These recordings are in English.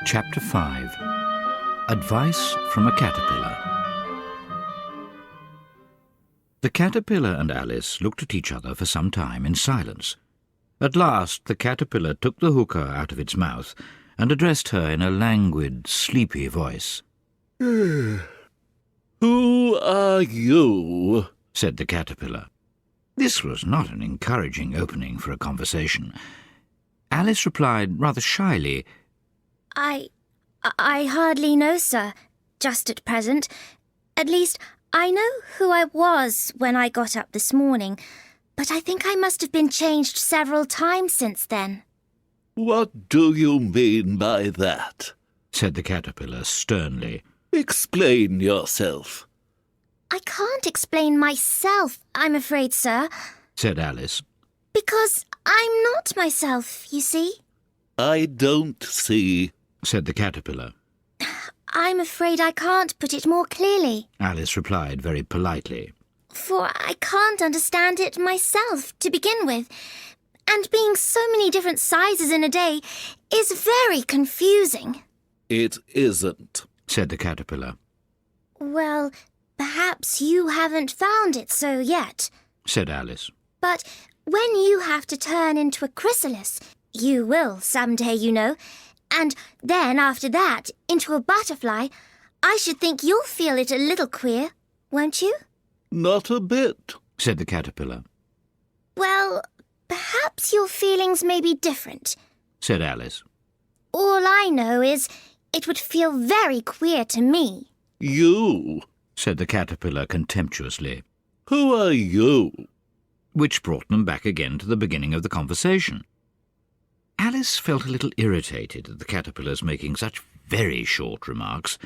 Chapter 5. Advice from a Caterpillar. The caterpillar and Alice looked at each other for some time in silence. At last the caterpillar took the hookah out of its mouth and addressed her in a languid, sleepy voice. "Who are you?" said the caterpillar. This was not an encouraging opening for a conversation. Alice replied rather shyly, I hardly know, sir, just at present. At least, I know who I was when I got up this morning, but I think I must have been changed several times since then." "What do you mean by that?" said the caterpillar sternly. "Explain yourself." "I can't explain myself, I'm afraid, sir, said Alice. because I'm not myself, you see." "I don't see," said the caterpillar. "I'm afraid I can't put it more clearly, Alice replied very politely. for I can't understand it myself to begin with, and being so many different sizes in a day is very confusing." "It isn't," said the caterpillar. "Well, perhaps you haven't found it so yet, Said Alice. but when you have to turn into a chrysalis, you will someday, you know, and then after that into a butterfly, I should think you'll feel it a little queer, won't you?" "Not a bit." Said the caterpillar. "Well, perhaps your feelings may be different. Said Alice. All I know is it would feel very queer to me." "You? Said the caterpillar contemptuously. Who are you?" Which brought them back again to the beginning of the conversation. Alice felt a little irritated at the caterpillar's making such very short remarks,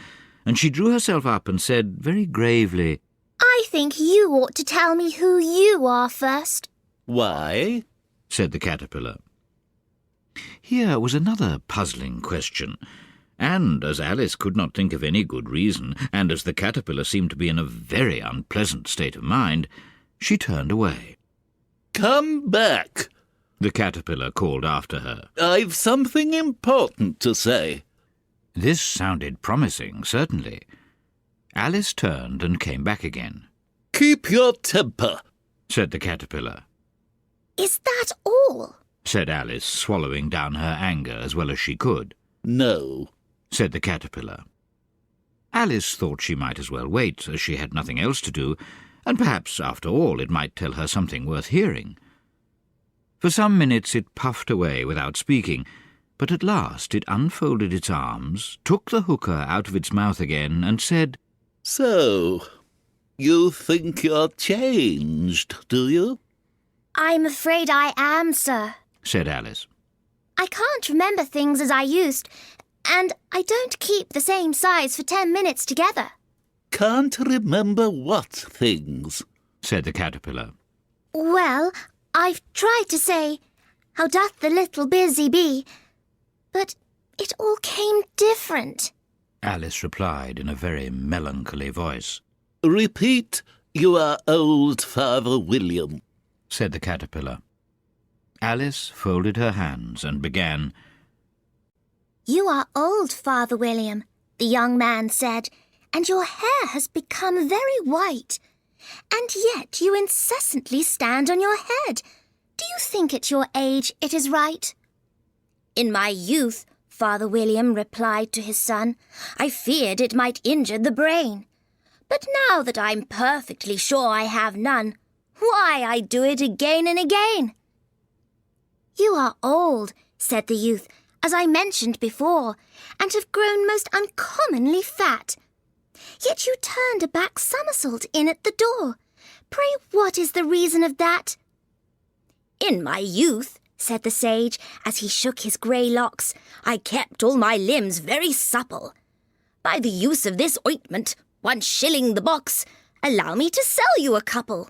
and she drew herself up and said very gravely, "I think you ought to tell me who you are first." "Why?" said the caterpillar. Here was another puzzling question, and as Alice could not think of any good reason, and as the caterpillar seemed to be in a very unpleasant state of mind, she turned away. "Come back," The caterpillar called after her. "I've something important to say." This sounded promising, certainly. Alice turned and came back again. "Keep your temper." Said the caterpillar. "Is that all?" Said Alice, swallowing down her anger as well as she could. "No." Said the caterpillar. Alice thought she might as well wait, as she had nothing else to do, and perhaps, after all, it might tell her something worth hearing. For some minutes it puffed away without speaking, but at last it unfolded its arms, took the hookah out of its mouth again, and said, "So, you think you're changed, do you?" "I'm afraid I am, sir. said Alice. I can't remember things as I used, and I don't keep the same size for 10 minutes together." "Can't remember what things?" said the caterpillar. "Well, I've tried to say, 'How doth the little busy bee?' but it all came different." Alice replied in a very melancholy voice. "Repeat, 'You are old, Father William,'" said the caterpillar. Alice folded her hands and began, "You are old, Father William," the young man said, "and your hair has become very white. And yet you incessantly stand on your head. Do you think at your age it is right?" "In my youth," Father William replied to his son, "I feared it might injure the brain. But now that I'm perfectly sure I have none, why, I do it again and again." "You are old," said the youth, "as I mentioned before, and have grown most uncommonly fat. Yet you turned a back somersault in at the door. Pray, what is the reason of that?" "In my youth," said the sage, as he shook his grey locks, "I kept all my limbs very supple. By the use of this ointment, 1 shilling the box, allow me to sell you a couple."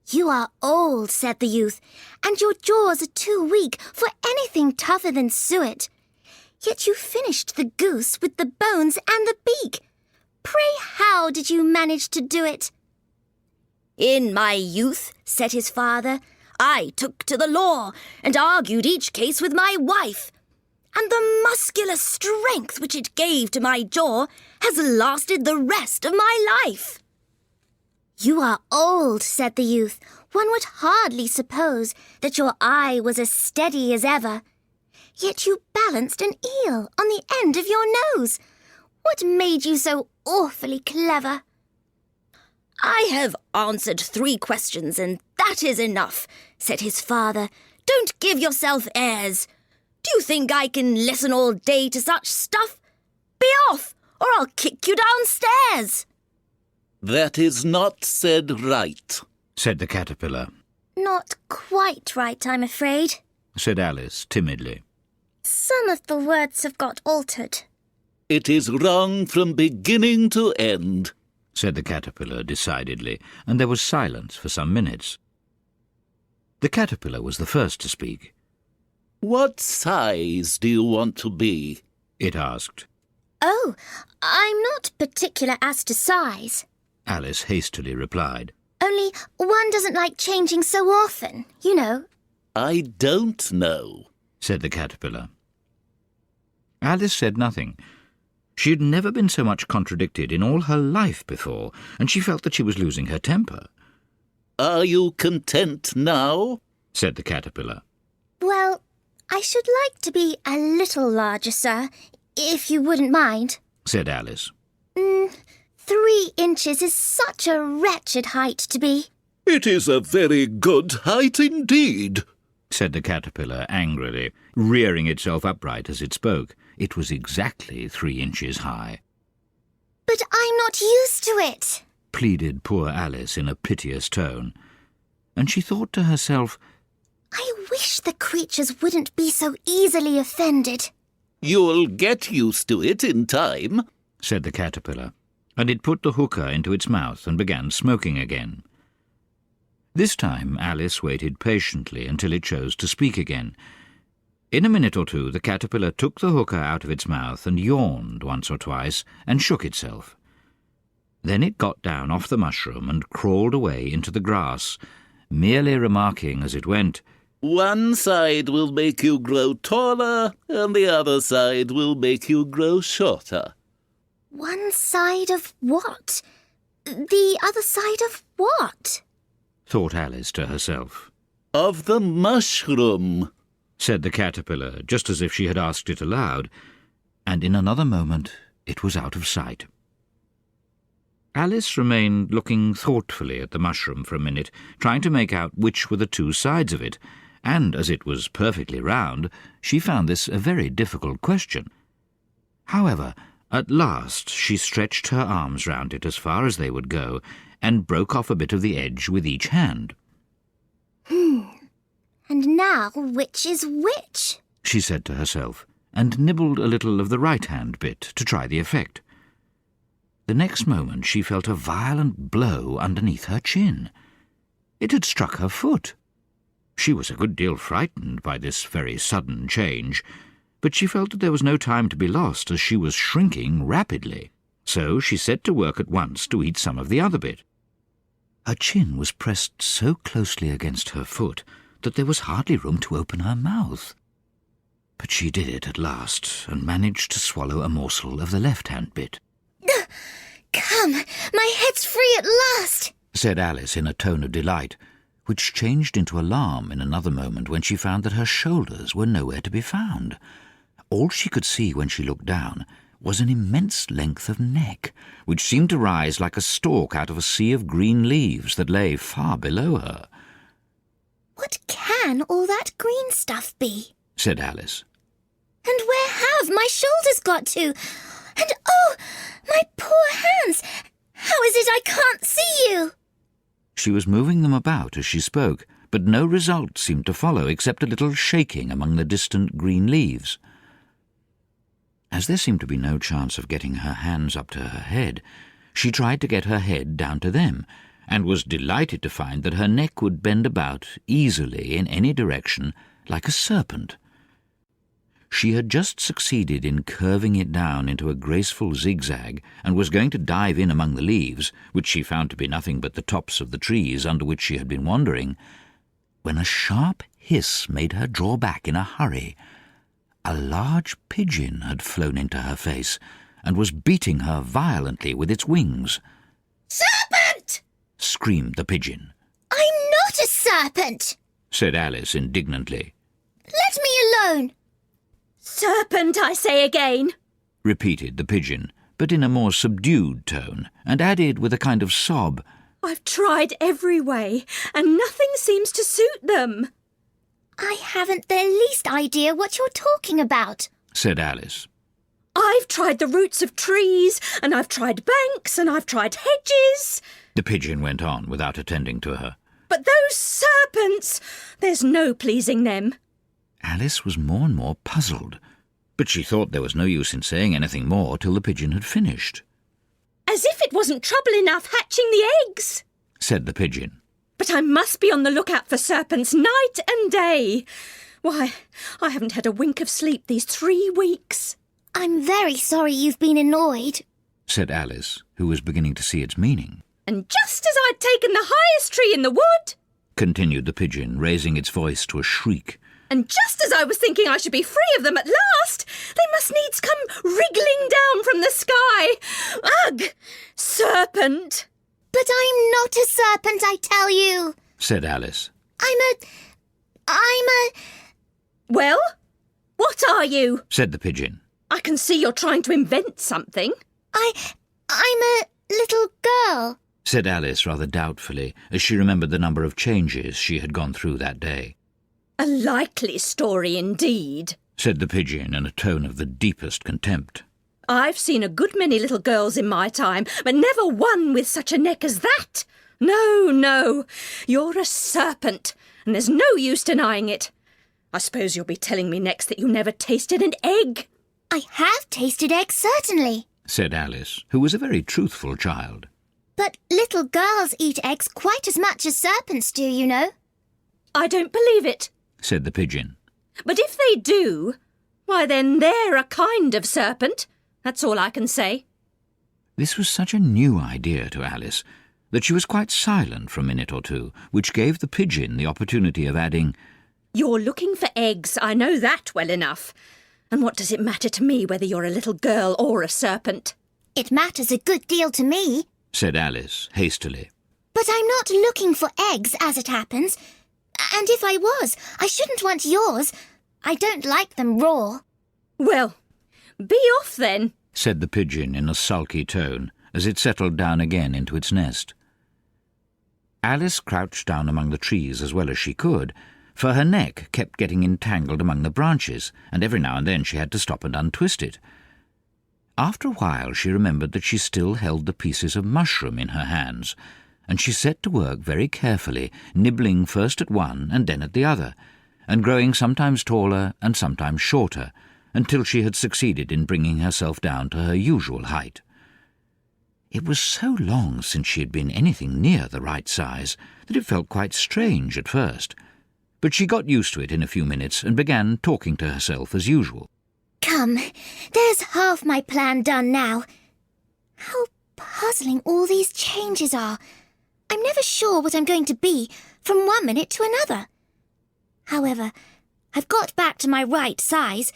"You are old," said the youth, "and your jaws are too weak for anything tougher than suet. Yet you finished the goose with the bones and the beak. Pray, how did you manage to do it?" "In my youth," said his father, "I took to the law and argued each case with my wife. and the muscular strength which it gave to my jaw has lasted the rest of my life." "You are old," said the youth. "One would hardly suppose that your eye was as steady as ever. Yet you balanced an eel on the end of your nose. What made you so awfully clever?" "I have answered 3 questions, and that is enough," said his father. "Don't give yourself airs. Do you think I can listen all day to such stuff? Be off, or I'll kick you downstairs." "That is not said right," said the caterpillar. "Not quite right, I'm afraid. Said Alice timidly. Some of the words have got altered." "It is wrong from beginning to end." Said the caterpillar decidedly, and there was silence for some minutes. The caterpillar was the first to speak. "What size do you want to be?" It asked. "Oh, I'm not particular as to size. Alice hastily replied. Only one doesn't like changing so often, you know." "I don't know," said the caterpillar. Alice said nothing. She had never been so much contradicted in all her life before, and she felt that she was losing her temper. "Are you content now?" said the caterpillar. "Well, I should like to be a little larger, sir, if you wouldn't mind." Said Alice. 3 inches is such a wretched height to be." "It is a very good height indeed," said the caterpillar angrily, rearing itself upright as it spoke. It was exactly 3 inches high. "But I'm not used to it," pleaded poor Alice in a piteous tone. And she thought to herself, "I wish the creatures wouldn't be so easily offended." "You'll get used to it in time," said the caterpillar, and it put the hookah into its mouth and began smoking again. This time Alice waited patiently until it chose to speak again. In a minute or 2 the caterpillar took the hookah out of its mouth and yawned once or twice and shook itself. Then it got down off the mushroom and crawled away into the grass, merely remarking as it went, "One side will make you grow taller, and the other side will make you grow shorter." "One side of what? The other side of what?" thought Alice to herself. "Of the mushroom," said the caterpillar, just as if she had asked it aloud, and in another moment it was out of sight. Alice remained looking thoughtfully at the mushroom for a minute, trying to make out which were the 2 sides of it, and as it was perfectly round, she found this a very difficult question. However, at last she stretched her arms round it as far as they would go, and broke off a bit of the edge with each hand. "And now which is which?" she said to herself, and nibbled a little of the right-hand bit to try the effect. The next moment she felt a violent blow underneath her chin. It had struck her foot. She was a good deal frightened by this very sudden change, but she felt that there was no time to be lost, as she was shrinking rapidly. So she set to work at once to eat some of the other bit. Her chin was pressed so closely against her foot that there was hardly room to open her mouth. But she did it at last, and managed to swallow a morsel of the left-hand bit. "Come, my head's free at last," said Alice in a tone of delight, which changed into alarm in another moment when she found that her shoulders were nowhere to be found. All she could see when she looked down was an immense length of neck, which seemed to rise like a stalk out of a sea of green leaves that lay far below her. "What can all that green stuff be?" said Alice. "And where have my shoulders got to? And oh, my poor hands! How is it I can't see you?" She was moving them about as she spoke, but no result seemed to follow except a little shaking among the distant green leaves. As there seemed to be no chance of getting her hands up to her head, she tried to get her head down to them, and was delighted to find that her neck would bend about easily in any direction like a serpent. She had just succeeded in curving it down into a graceful zigzag, and was going to dive in among the leaves, which she found to be nothing but the tops of the trees under which she had been wandering, when a sharp hiss made her draw back in a hurry. A large pigeon had flown into her face and was beating her violently with its wings. Serpent! Screamed the pigeon. I'm not a serpent, said Alice indignantly. Let me alone. Serpent, I say again. Repeated the pigeon, but in a more subdued tone, and added with a kind of sob, I've tried every way, and nothing seems to suit them. I haven't the least idea what you're talking about, said Alice. I've tried the roots of trees, and I've tried banks, and I've tried hedges. The pigeon went on without attending to her. But those serpents, there's no pleasing them. Alice was more and more puzzled, but she thought there was no use in saying anything more till the pigeon had finished. As if it wasn't trouble enough hatching the eggs, said the pigeon. But I must be on the lookout for serpents night and day. Why, I haven't had a wink of sleep these 3 weeks. I'm very sorry you've been annoyed, said Alice, who was beginning to see its meaning. And just as I'd taken the highest tree in the wood, continued the pigeon, raising its voice to a shriek, and just as I was thinking I should be free of them at last, they must needs come wriggling down from the sky. Ugh! Serpent! But I'm not a serpent, I tell you, said Alice. I'm a... Well, what are you? Said the pigeon. I can see you're trying to invent something. I'm a little girl, said Alice rather doubtfully, as she remembered the number of changes she had gone through that day. A likely story indeed, said the pigeon in a tone of the deepest contempt. I've seen a good many little girls in my time, but never one with such a neck as that. No, no, you're a serpent, and there's no use denying it. I suppose you'll be telling me next that you never tasted an egg. I have tasted eggs, certainly, said Alice, who was a very truthful child. But little girls eat eggs quite as much as serpents do, you know. I don't believe it, said the pigeon. But if they do, why then they're a kind of serpent. That's all I can say. This was such a new idea to Alice that she was quite silent for a minute or two, which gave the pigeon the opportunity of adding, You're looking for eggs, I know that well enough. And what does it matter to me whether you're a little girl or a serpent? It matters a good deal to me, said Alice hastily. But I'm not looking for eggs, as it happens. And if I was, I shouldn't want yours. I don't like them raw. Well, be off then, said the pigeon in a sulky tone, as it settled down again into its nest. Alice crouched down among the trees as well as she could, for her neck kept getting entangled among the branches, and every now and then she had to stop and untwist it. After a while she remembered that she still held the pieces of mushroom in her hands, and she set to work very carefully, nibbling first at one and then at the other, and growing sometimes taller and sometimes shorter, until she had succeeded in bringing herself down to her usual height. It was so long since she had been anything near the right size that it felt quite strange at first, but she got used to it in a few minutes and began talking to herself as usual. Come, there's half my plan done now. How puzzling all these changes are. I'm never sure what I'm going to be from one minute to another. However, I've got back to my right size.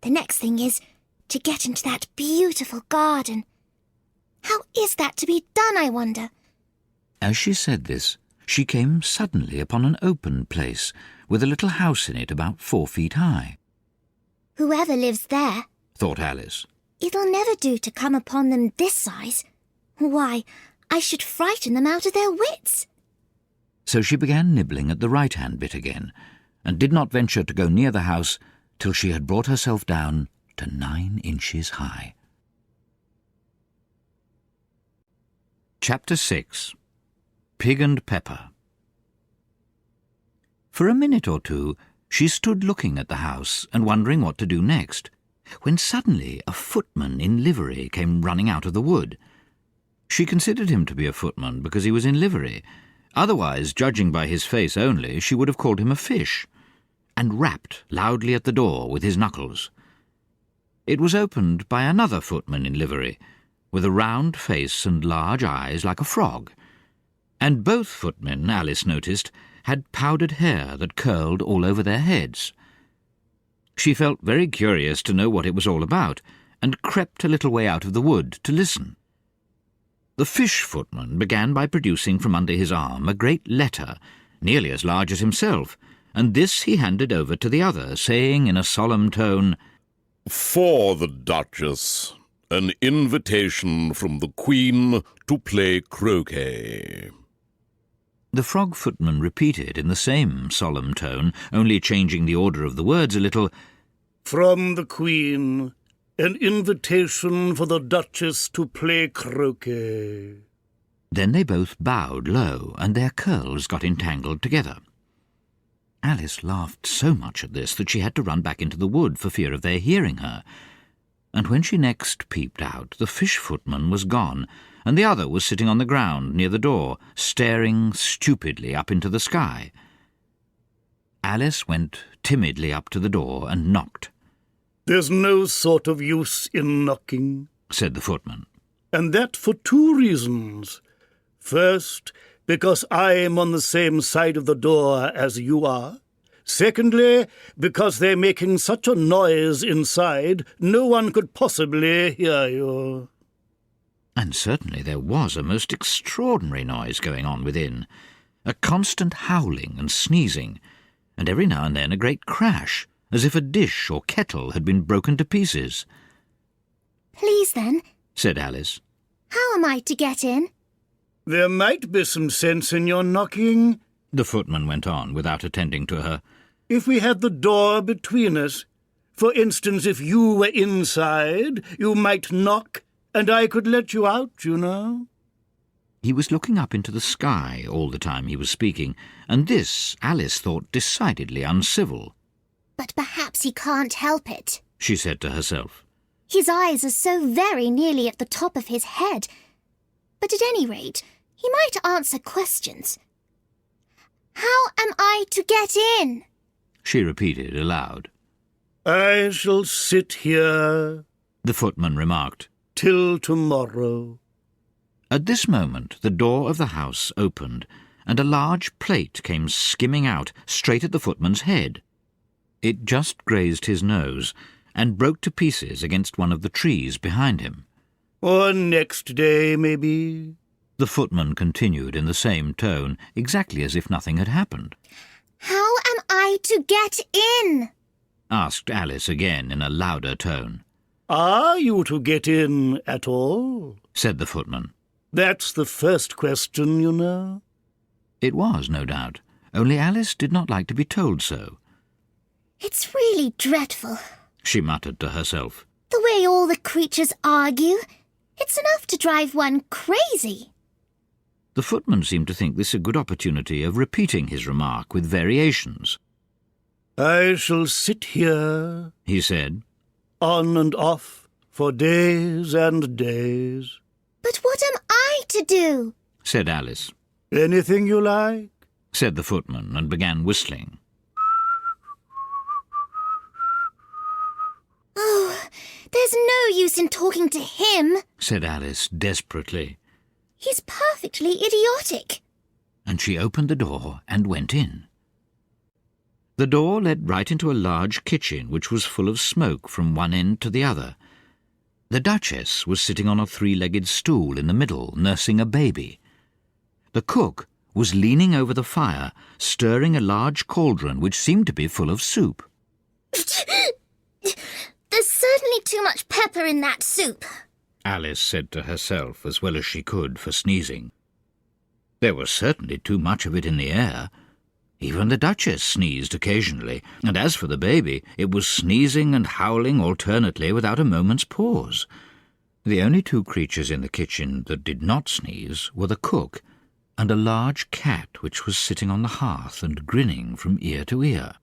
The next thing is to get into that beautiful garden. How is that to be done, I wonder? As she said this, she came suddenly upon an open place with a little house in it about 4 feet high. Whoever lives there, thought Alice. It'll never do to come upon them this size. Why, I should frighten them out of their wits. So she began nibbling at the right-hand bit again, and did not venture to go near the house till she had brought herself down to 9 inches high. Chapter 6. Pig and Pepper. For a minute or two she stood looking at the house and wondering what to do next, when suddenly a footman in livery came running out of the wood. She considered him to be a footman because he was in livery. Otherwise, judging by his face only, she would have called him a fish, and rapped loudly at the door with his knuckles. It was opened by another footman in livery, with a round face and large eyes like a frog, and both footmen, Alice noticed, had powdered hair that curled all over their heads. She felt very curious to know what it was all about, and crept a little way out of the wood to listen. The fish footman began by producing from under his arm a great letter, nearly as large as himself, and this he handed over to the other, saying in a solemn tone, "For the Duchess, an invitation from the Queen to play croquet." The frog footman repeated in the same solemn tone, only changing the order of the words a little, "From the Queen, an invitation for the Duchess to play croquet." Then they both bowed low, and their curls got entangled together. Alice laughed so much at this that she had to run back into the wood for fear of their hearing her, and when she next peeped out, the fish footman was gone, and the other was sitting on the ground near the door, staring stupidly up into the sky. Alice went timidly up to the door and knocked. "There's no sort of use in knocking," said the footman. "and that for 2 reasons. First, because I am on the same side of the door as you are. Secondly, because they're making such a noise inside, no one could possibly hear you." And certainly there was a most extraordinary noise going on within, a constant howling and sneezing, and every now and then a great crash, as if a dish or kettle had been broken to pieces. "Please, then," said Alice. "how am I to get in?" "There might be some sense in your knocking," the footman went on, without attending to her, "if we had the door between us. For instance, if you were inside, you might knock, and I could let you out, you know." He was looking up into the sky all the time he was speaking, and this Alice thought decidedly uncivil. "But perhaps he can't help it," she said to herself. "His eyes are so very nearly at the top of his head. But at any rate, he might answer questions. How am I to get in?" she repeated aloud. "I shall sit here," the footman remarked, "till tomorrow." At this moment the door of the house opened, and a large plate came skimming out straight at the footman's head. It just grazed his nose, and broke to pieces against one of the trees behind him. "Or next day, maybe," the footman continued in the same tone, exactly as if nothing had happened. "How am I to get in?" asked Alice again in a louder tone. "Are you to get in at all?" said the footman. "That's the first question, you know." It was, no doubt, only Alice did not like to be told so. "It's really dreadful," she muttered to herself. "the way all the creatures argue. It's enough to drive one crazy." The footman seemed to think this a good opportunity of repeating his remark with variations. "I shall sit here," he said, "on and off, for days and days." "But what am I to do?" said Alice. "Anything you like," said the footman, and began whistling. "Oh, there's no use in talking to him," said Alice desperately. "He's perfectly idiotic." And she opened the door and went in. The door led right into a large kitchen which was full of smoke from one end to the other. The Duchess was sitting on a 3-legged stool in the middle, nursing a baby. The cook was leaning over the fire, stirring a large cauldron which seemed to be full of soup. "There's certainly too much pepper in that soup," Alice said to herself as well as she could for sneezing. There was certainly too much of it in the air. Even the Duchess sneezed occasionally, and as for the baby, it was sneezing and howling alternately without a moment's pause. The only 2 creatures in the kitchen that did not sneeze were the cook and a large cat which was sitting on the hearth and grinning from ear to ear.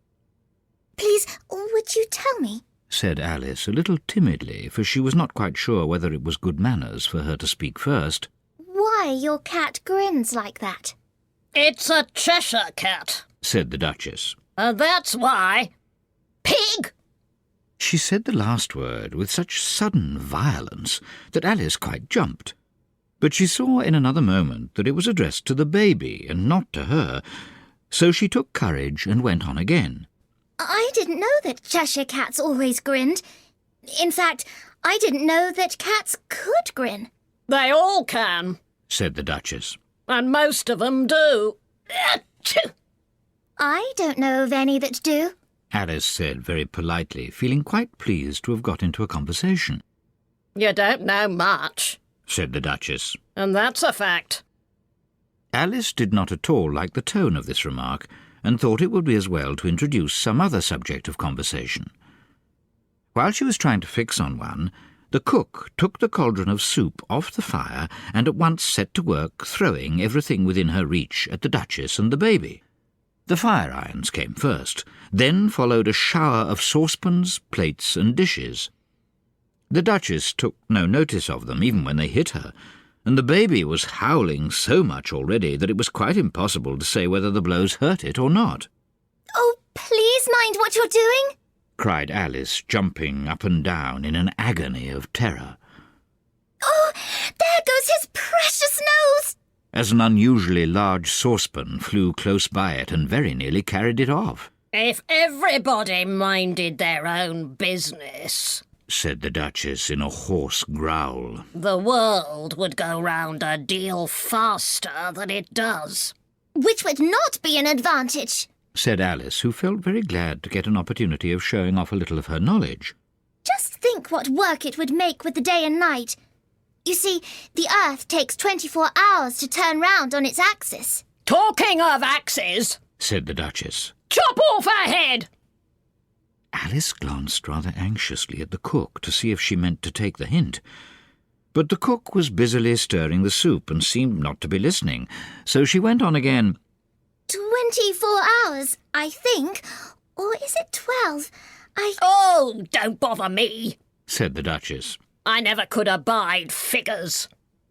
"Please, would you tell me?" said Alice a little timidly, for she was not quite sure whether it was good manners for her to speak first. "Why your cat grins like that?" "It's a Cheshire cat," said the Duchess. "That's why. Pig!" She said the last word with such sudden violence that Alice quite jumped. But she saw in another moment that it was addressed to the baby and not to her, so she took courage and went on again. I didn't know that Cheshire cats always grinned. In fact, I didn't know that cats could grin. They all can, said the Duchess. and most of them do. Achoo! I don't know of any that do. Alice said very politely, feeling quite pleased to have got into a conversation. You don't know much, Said the Duchess. and that's a fact. Alice did not at all like the tone of this remark, and thought it would be as well to introduce some other subject of conversation. While she was trying to fix on one, the cook took the cauldron of soup off the fire and at once set to work throwing everything within her reach at the Duchess and the baby. The fire irons came first, then followed a shower of saucepans, plates and dishes. The Duchess took no notice of them, even when they hit her, and the baby was howling so much already that it was quite impossible to say whether the blows hurt it or not. Oh, please mind what you're doing. Cried Alice, jumping up and down in an agony of terror, Oh, there goes his precious nose. as an unusually large saucepan flew close by it and very nearly carried it off. If everybody minded their own business, Said the Duchess in a hoarse growl. the world would go round a deal faster than it does. Which would not be an advantage. Said Alice, who felt very glad to get an opportunity of showing off a little of her knowledge. Just think what work it would make with the day and night. You see, the Earth takes 24 hours to turn round on its axis. Talking of axes, Said the Duchess. chop off her head! Alice glanced rather anxiously at the cook to see if she meant to take the hint. But the cook was busily stirring the soup and seemed not to be listening, so she went on again. 24 hours, I think. Or is it 12? Oh, don't bother me. Said the Duchess. I never could abide figures.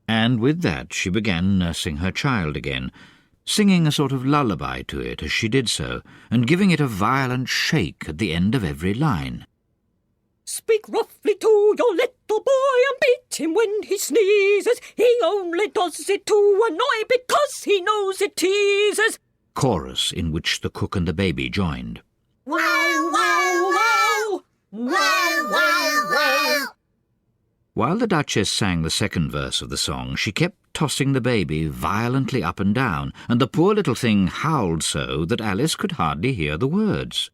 And with that she began nursing her child again, singing a sort of lullaby to it as she did so, and giving it a violent shake at the end of every line. Speak roughly to your little boy and beat him when he sneezes. He only does it to annoy because he knows it teases. Chorus in which the cook and the baby joined. Wow, wow, wow! Wow, wow, wow! While the Duchess sang the second verse of the song, she kept tossing the baby violently up and down, and the poor little thing howled so that Alice could hardly hear the words.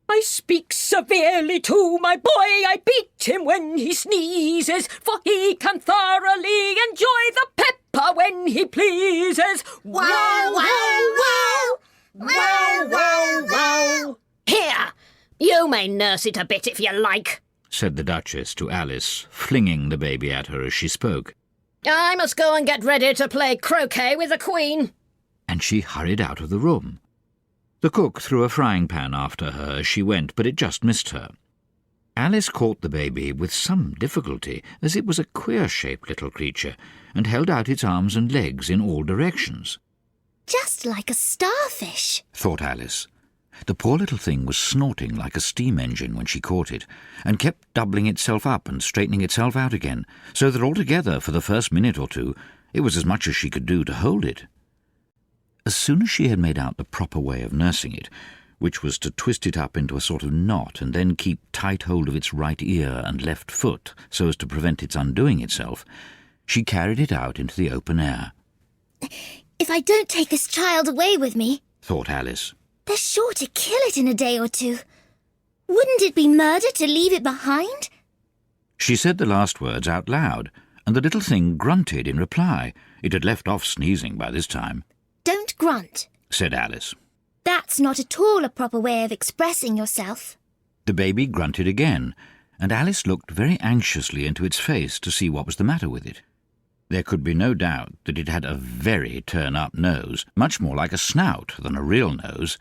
I speak severely to my boy, I beat him when he sneezes, for he can thoroughly enjoy the pepper when he pleases. Wow, wow, wow! Wow, wow, wow! Here, you may nurse it a bit if you like. Said the Duchess to Alice, flinging the baby at her as she spoke. I must go and get ready to play croquet with the Queen. And she hurried out of the room. The cook threw a frying pan after her as she went, but it just missed her. Alice caught the baby with some difficulty, as it was a queer-shaped little creature, and held out its arms and legs in all directions. Just like a starfish. Thought Alice. The poor little thing was snorting like a steam engine when she caught it, and kept doubling itself up and straightening itself out again, so that altogether, for the first minute or two, it was as much as she could do to hold it. As soon as she had made out the proper way of nursing it, which was to twist it up into a sort of knot and then keep tight hold of its right ear and left foot so as to prevent its undoing itself, she carried it out into the open air. If I don't take this child away with me, Thought Alice. they're sure to kill it in a day or two. Wouldn't it be murder to leave it behind? She said the last words out loud, and the little thing grunted in reply. It had left off sneezing by this time. Don't grunt. Said Alice. That's not at all a proper way of expressing yourself. The baby grunted again, and Alice looked very anxiously into its face to see what was the matter with it. There could be no doubt that it had a very turn-up nose, much more like a snout than a real nose.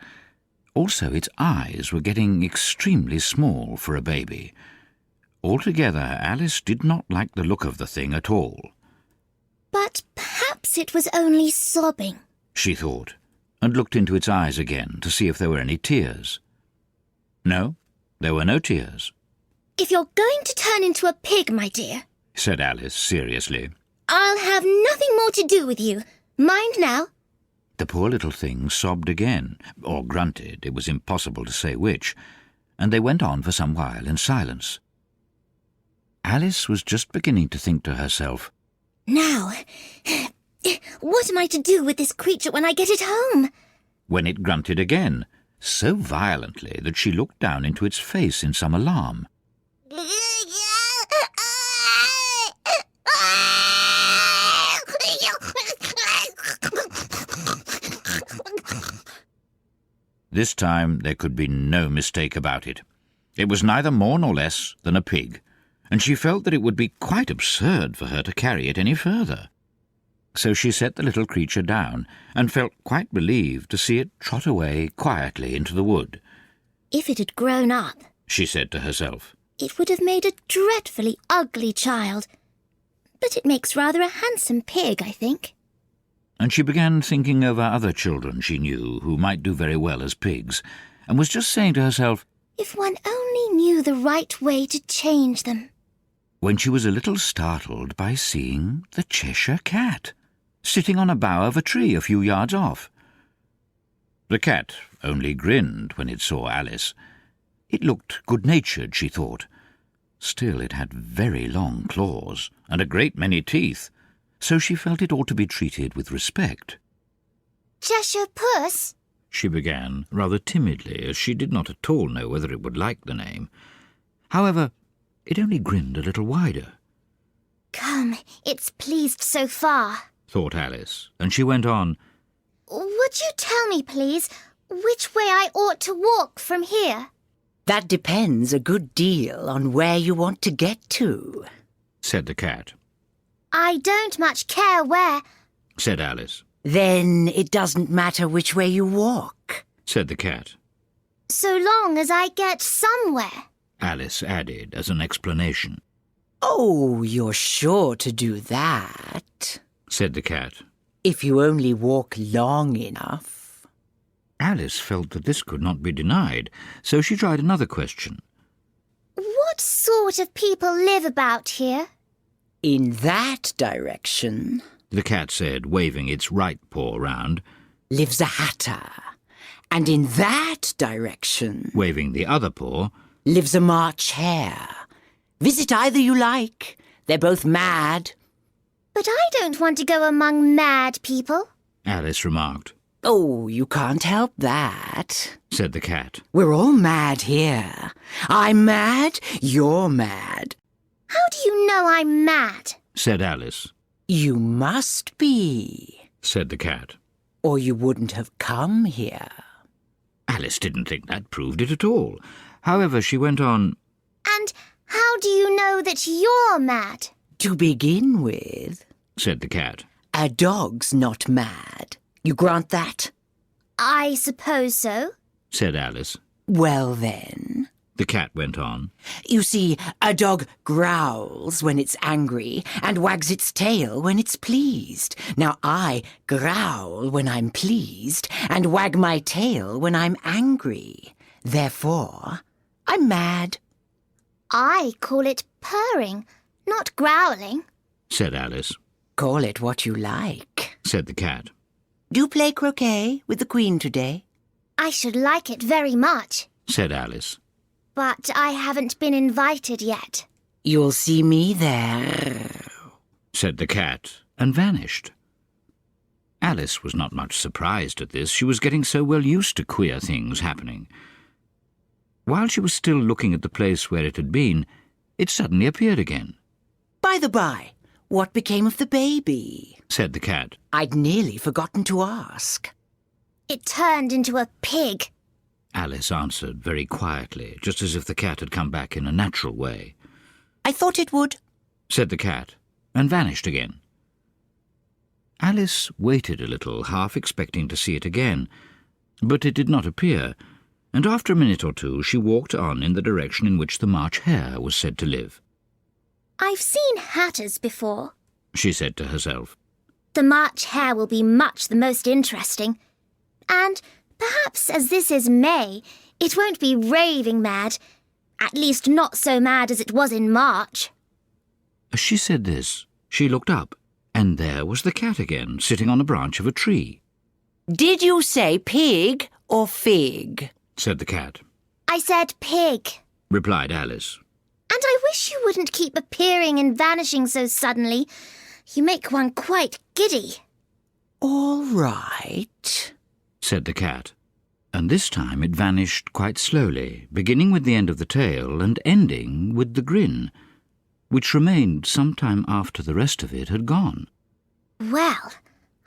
Also, its eyes were getting extremely small for a baby. Altogether, Alice did not like the look of the thing at all. But perhaps it was only sobbing. She thought, and looked into its eyes again to see if there were any tears. No, there were no tears. If you're going to turn into a pig, my dear, Said Alice seriously. I'll have nothing more to do with you. Mind now. The poor little thing sobbed again, or grunted, it was impossible to say which, and they went on for some while in silence. Alice was just beginning to think to herself, Now, what am I to do with this creature when I get it home? when it grunted again, so violently that she looked down into its face in some alarm. This time there could be no mistake about it. It was neither more nor less than a pig, and she felt that it would be quite absurd for her to carry it any further. So she set the little creature down, and felt quite relieved to see it trot away quietly into the wood. If it had grown up, She said to herself. it would have made a dreadfully ugly child. But it makes rather a handsome pig, I think. And she began thinking over other children she knew who might do very well as pigs, and was just saying to herself, If one only knew the right way to change them. when she was a little startled by seeing the Cheshire Cat, sitting on a bough of a tree a few yards off. The cat only grinned when it saw Alice. It looked good-natured, she thought. Still, it had very long claws, and a great many teeth, so she felt it ought to be treated with respect. Cheshire Puss? She began, rather timidly, as she did not at all know whether it would like the name. However, it only grinned a little wider. Come, it's pleased so far. Thought Alice, and she went on, Would you tell me, please, which way I ought to walk from here? That depends a good deal on where you want to get to. said the cat. I don't much care where. Said Alice. Then it doesn't matter which way you walk. Said the cat. So long as I get somewhere. Alice added as an explanation. Oh, you're sure to do that. Said the cat. If you only walk long enough. Alice felt that this could not be denied, so she tried another question. What sort of people live about here? In that direction The cat said, waving its right paw round, lives a hatter. And in that direction waving the other paw, lives a March hare. Visit either you like. They're both mad. But I don't want to go among mad people. Alice remarked. Oh, you can't help that, Said the cat. We're all mad here. I'm mad, you're mad. How do you know I'm mad? Said Alice. You must be, Said the cat. or you wouldn't have come here. Alice didn't think that proved it at all. However, she went on, And how do you know that you're mad? To begin with, said the cat. a dog's not mad. You grant that? I suppose so. Said Alice. Well then. The cat went on. You see, a dog growls when it's angry and wags its tail when it's pleased. Now I growl when I'm pleased and wag my tail when I'm angry. Therefore, I'm mad. I call it purring, not growling. Said Alice. Call it what you like. Said the cat. Do you play croquet with the Queen today? I should like it very much, Said Alice. but I haven't been invited yet. You'll see me there. Said the cat, and vanished. Alice was not much surprised at this. She was getting so well used to queer things happening. While she was still looking at the place where it had been, it suddenly appeared again. By the by, what became of the baby? Said the cat. I'd nearly forgotten to ask. It turned into a pig. Alice answered very quietly, just as if the cat had come back in a natural way. I thought it would. Said the cat, and vanished again. Alice waited a little, half expecting to see it again, but it did not appear, and after a minute or two she walked on in the direction in which the March hare was said to live. I've seen hatters before. She said to herself. The March hare will be much the most interesting. And perhaps as this is May, it won't be raving mad. At least not so mad as it was in March. As she said this, she looked up, and there was the cat again, sitting on a branch of a tree. Did you say pig or fig? said the cat. I said pig. Replied Alice. And I wish you wouldn't keep appearing and vanishing so suddenly. You make one quite giddy. All right, said the cat. And this time it vanished quite slowly, beginning with the end of the tail and ending with the grin, which remained some time after the rest of it had gone. Well,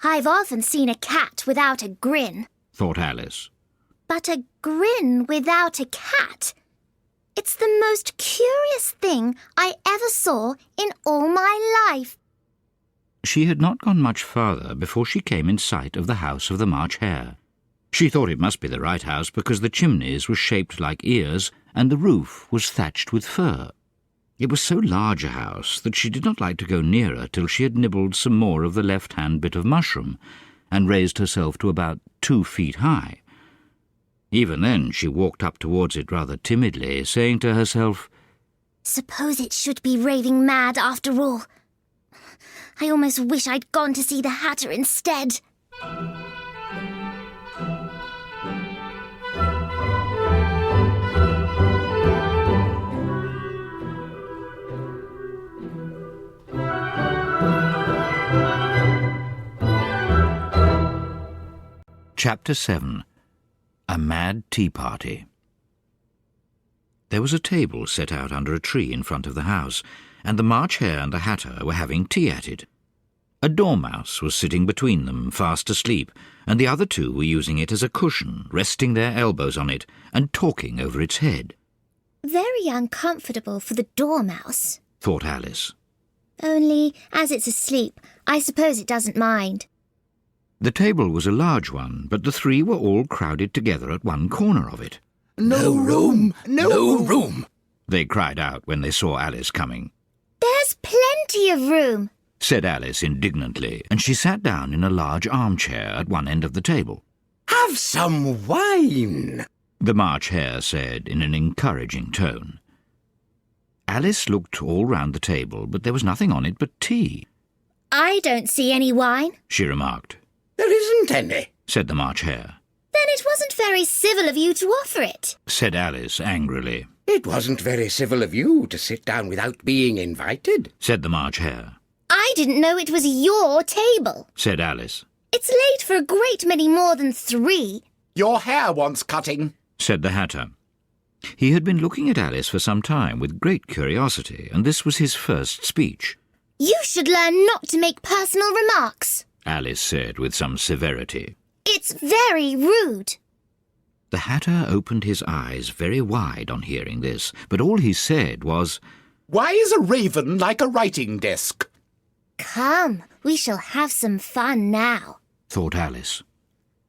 I've often seen a cat without a grin. Thought Alice. But a grin without a cat? It's the most curious thing I ever saw in all my life. She had not gone much farther before she came in sight of the house of the March Hare. She thought it must be the right house because the chimneys were shaped like ears and the roof was thatched with fur. It was so large a house that she did not like to go nearer till she had nibbled some more of the left-hand bit of mushroom and raised herself to about 2 feet high. Even then she walked up towards it rather timidly, saying to herself, Suppose it should be raving mad after all. I almost wish I'd gone to see the Hatter instead. Chapter 7. A Mad Tea Party. There was a table set out under a tree in front of the house, and the March Hare and the Hatter were having tea at it. A dormouse was sitting between them, fast asleep, and the other two were using it as a cushion, resting their elbows on it and talking over its head. Very uncomfortable for the dormouse, thought Alice. Only, as it's asleep, I suppose it doesn't mind. The table was a large one, but the three were all crowded together at one corner of it. No room! No room! They cried out when they saw Alice coming. There's plenty of room, said Alice indignantly, and she sat down in a large armchair at one end of the table. Have some wine, the March Hare said in an encouraging tone. Alice looked all round the table, but there was nothing on it but tea. I don't see any wine, she remarked. There isn't any, said the March Hare. Then it wasn't very civil of you to offer it, said Alice angrily. It wasn't very civil of you to sit down without being invited, said the March Hare. I didn't know it was your table, said Alice. It's late for a great many more than 3. Your hair wants cutting, said the Hatter. He had been looking at Alice for some time with great curiosity, and this was his first speech. You should learn not to make personal remarks, Alice said with some severity. It's very rude. The Hatter opened his eyes very wide on hearing this, but all he said was, Why is a raven like a writing desk? Come, we shall have some fun now, thought Alice.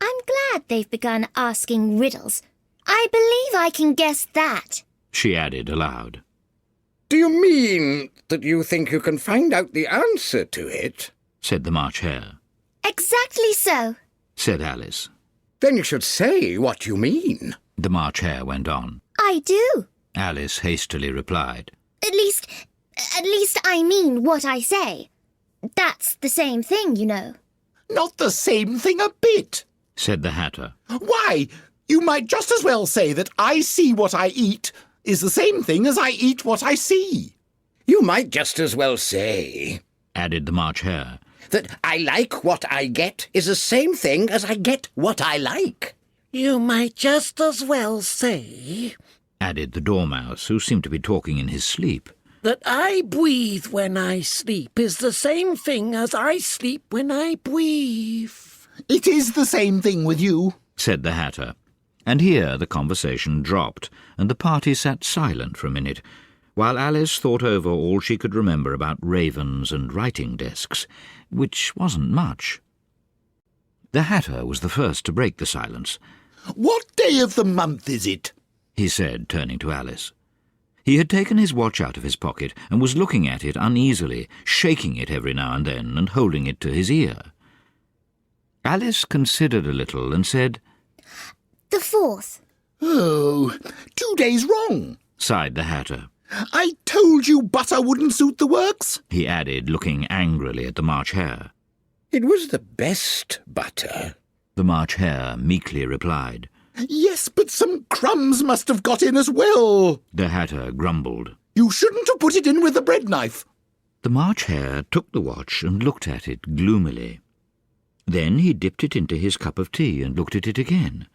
I'm glad they've begun asking riddles. I believe I can guess that, she added aloud. Do you mean that you think you can find out the answer to it? Said the March Hare. Exactly so, said Alice. Then you should say what you mean, the March Hare went on. I do, Alice hastily replied. At least I mean what I say. That's the same thing, you know. Not the same thing a bit, said the Hatter. Why, you might just as well say that I see what I eat is the same thing as I eat what I see. You might just as well say, added the March Hare, that I like what I get is the same thing as I get what I like. You might just as well say, added the Dormouse, who seemed to be talking in his sleep, that I breathe when I sleep is the same thing as I sleep when I breathe. It is the same thing with you, said the Hatter. And here the conversation dropped, and the party sat silent for a minute, while Alice thought over all she could remember about ravens and writing desks, which wasn't much. The Hatter was the first to break the silence. What day of the month is it? He said, turning to Alice. He had taken his watch out of his pocket and was looking at it uneasily, shaking it every now and then and holding it to his ear. Alice considered a little and said, The 4th. Oh, 2 days wrong, sighed the Hatter. I told you butter wouldn't suit the works, he added, looking angrily at the March Hare. It was the best butter. the March Hare meekly replied. Yes, but some crumbs must have got in as well, the Hatter grumbled. You shouldn't have put it in with the bread knife. The March Hare took the watch and looked at it gloomily. Then he dipped it into his cup of tea and looked at it again.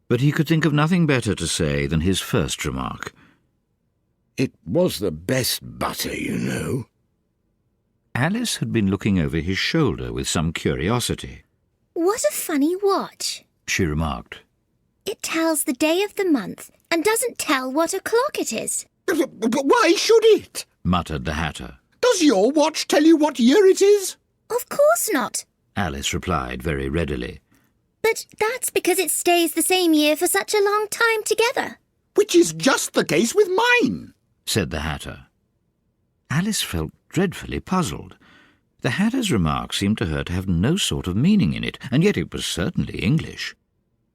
But he could think of nothing better to say than his first remark. It was the best butter, you know. Alice had been looking over his shoulder with some curiosity. What a funny watch, she remarked. It tells the day of the month and doesn't tell what o'clock it is. But why should it? Muttered the Hatter. Does your watch tell you what year it is? Of course not, Alice replied very readily. But that's because it stays the same year for such a long time together. Which is just the case with mine, said the Hatter. Alice felt dreadfully puzzled. The Hatter's remark seemed to her to have no sort of meaning in it, and yet it was certainly English.